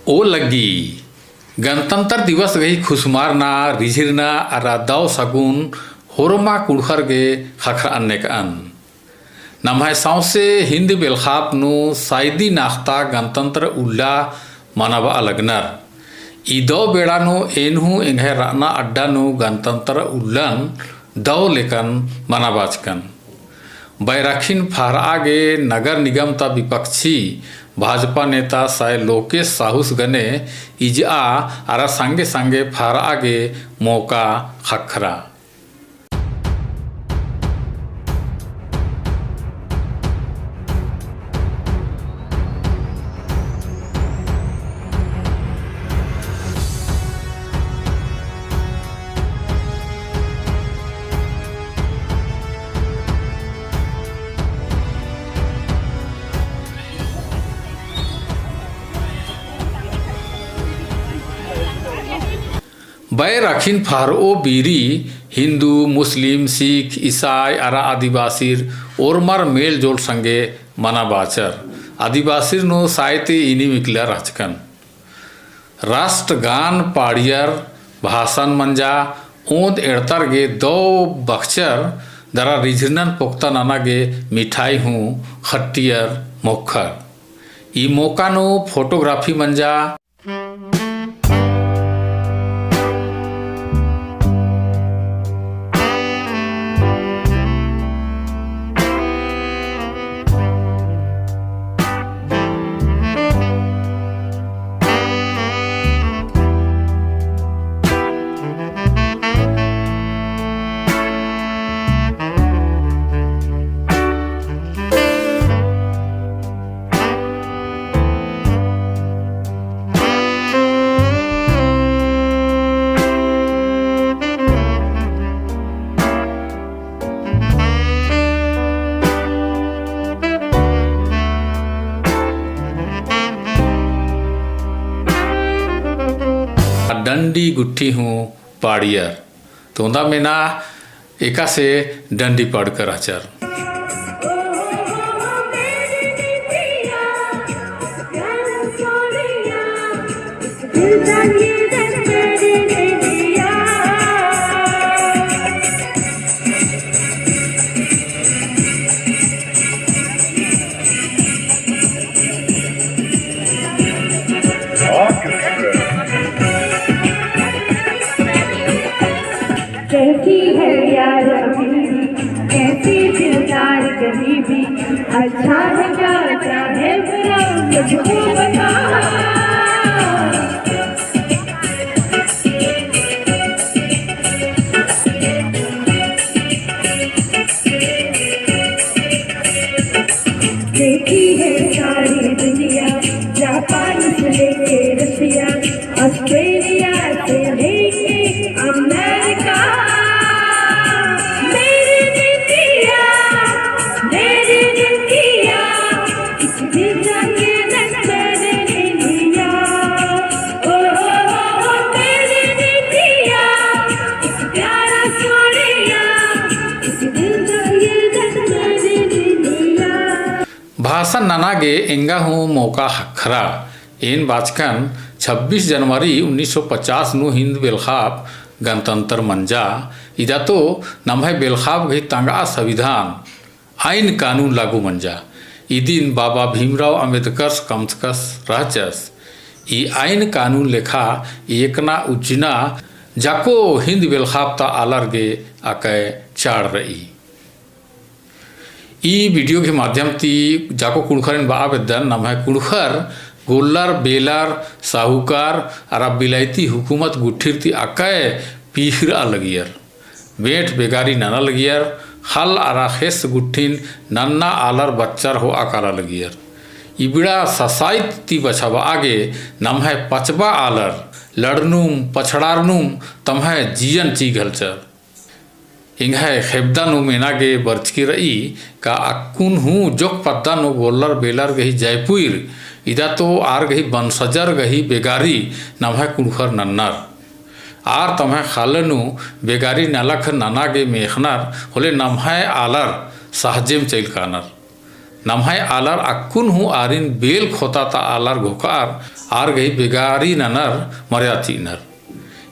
ओ लगी गणतंत्र दिवस गई खुशमारना रिझिरना आरा दाव सगुन होरमा कुड़खर गे खखर अन्ने का अन नमः सावसे हिंद बेलखाप नु साइदी नाख्ता गणतंत्र उल्ला मानवा अलगनर ईदो बेड़ा नु एनहु इन्हें राना अड्डा नु गणतंत्र उल्लन दव लेकन मनाबाचकन बैराखिन फारागे नगर निगम ता विपक्षी भाजपा नेता साय लोकेश साहुस गने इजा आरा संगे संगे फारागे मौका खखरा बैराखिन फारो बीरी हिंदू मुस्लिम सिख ईसाई आरा आदिवासीर ओरमर मेल जोल संगे मना बाचर आदिवासीर नो साहित्य इनी मिकला रचकन राष्ट्रगान पाड़ियर भाषण मंजा ओंद एड़तर गे दो बख्चर दरा रिझनन पोक्ता नाना गे मिठाई हूँ खट्टियर मोखर ई मौका नो फोटोग्राफी मंजा डंडी गुट्ठी हूँ पाड़ियर तो में ना एका से डंडी पढ़कर आचर कैसी है यार कैसी दिलदार गरीबी अच्छा है गाता है बुरा मुझको बता देखी है सारी दुनिया जापान से लेके रसिया ऑस्ट्रेलिया से लेके अमेरिका भाषण ननागे एंगा हूँ मौका हखरा एन बाचकन 26 जनवरी 1950 नु हिंद बेलखाप गणतंत्र मंजा इदा तो नम्हे बेलखाप गई तंगा संविधान आइन कानून लागू मंजा इदिन बाबा भीमराव अम्बेडकर कमचकस रहचस ई आइन कानून लेखा एकना उज्जना जाको हिंद बेलखाप ता आलर गे आके चाड़ रही ई वीडियो के माध्यम ती जाको कुड़खर बा बेदन नम है कुड़खर गोल्लर बेलर साहूकार आरा बिलायती हुकूमत गुठिर ती आकाय पीहर लगियर बेट बेगारी नाना लगियर हल आरा खेस गुठिन नन्ना आलर बच्चर हो आकारा लगियर इबिड़ा ससाइत ती बछावा आगे नम है पचबा आलर लड़नुम पछड़ारनुम तम है जीवन ची घलचर इंघे खेबदा नु मेनागे बर्चकी रही का अक्कुन हूँ जोक पद्दा नु गोल्लर बेलर गही जयपुर इदा तो आर गही बंसजर गही बेगारी नम्हे कुड़खर नन्नर आर तम्हे खालनु बेगारी नालख नानागे मेखनार होले नम्हे आलर सहजेम चैल कानर नमहाय आलार अक्कुन हूँ आरिन बेल खोता ता आलार घोकार आर गई बेगारी ननर मर्याती नर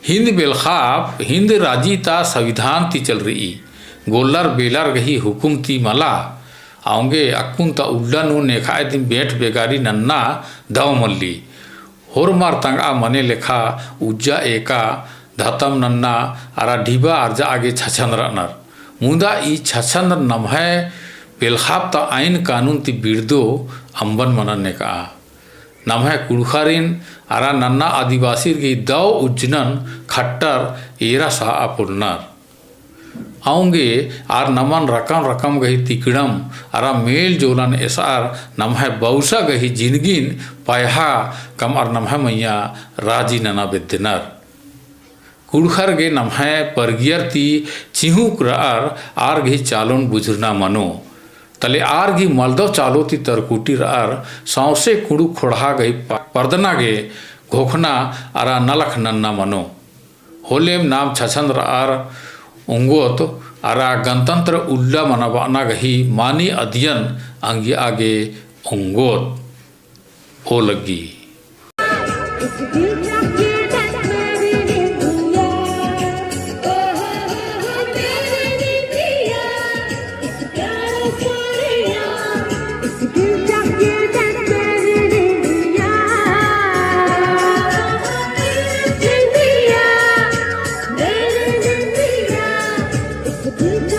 हिंद बेलखाप हिंद राजी ता संविधान ती चल रही गोल्लार बेलार गही हुकुम ती मला आऊंगे अक्कुन ता उड्डा नु नेखाए दिन बेट बेगारी नन्ना दाव मल्ली होर मार तंगा मने लेखा उज्जा एका धातम नन्ना आरा ढीबा आरजा आगे छछंद्र नर मुंदा ई छछंद्र नमहे बेलखाप ता आइन कानून ती बिरदो अंबन मनने का नमहे कुड़खारिन आरा नन्ना आदिवासी की दाव उज्जनन खट्टर एरा सा अपुर्नर आऊंगे आर नमन रकम रकम गही तिकड़म आरा मेल जोलन एसार नमहे बौसा गही जिनगिन पयहा कम आर नमहे मैया राजी नना बेदनर कुड़खर गे नमहे परगियर ती चिहुक आर गही चालोन बुझरना मनो तले आर गी मलदव चालो ती तरकुटी आर सौसे कुड़ू खोड़ा गई पर्दना गे घोखना आरा नलख नन्ना मनो होलेम नाम छछंद्र आर उंगोत आरा गणतंत्र उल्ला मनवाना गही मानी अध्ययन अंगी आगे उंगोत हो लगी Good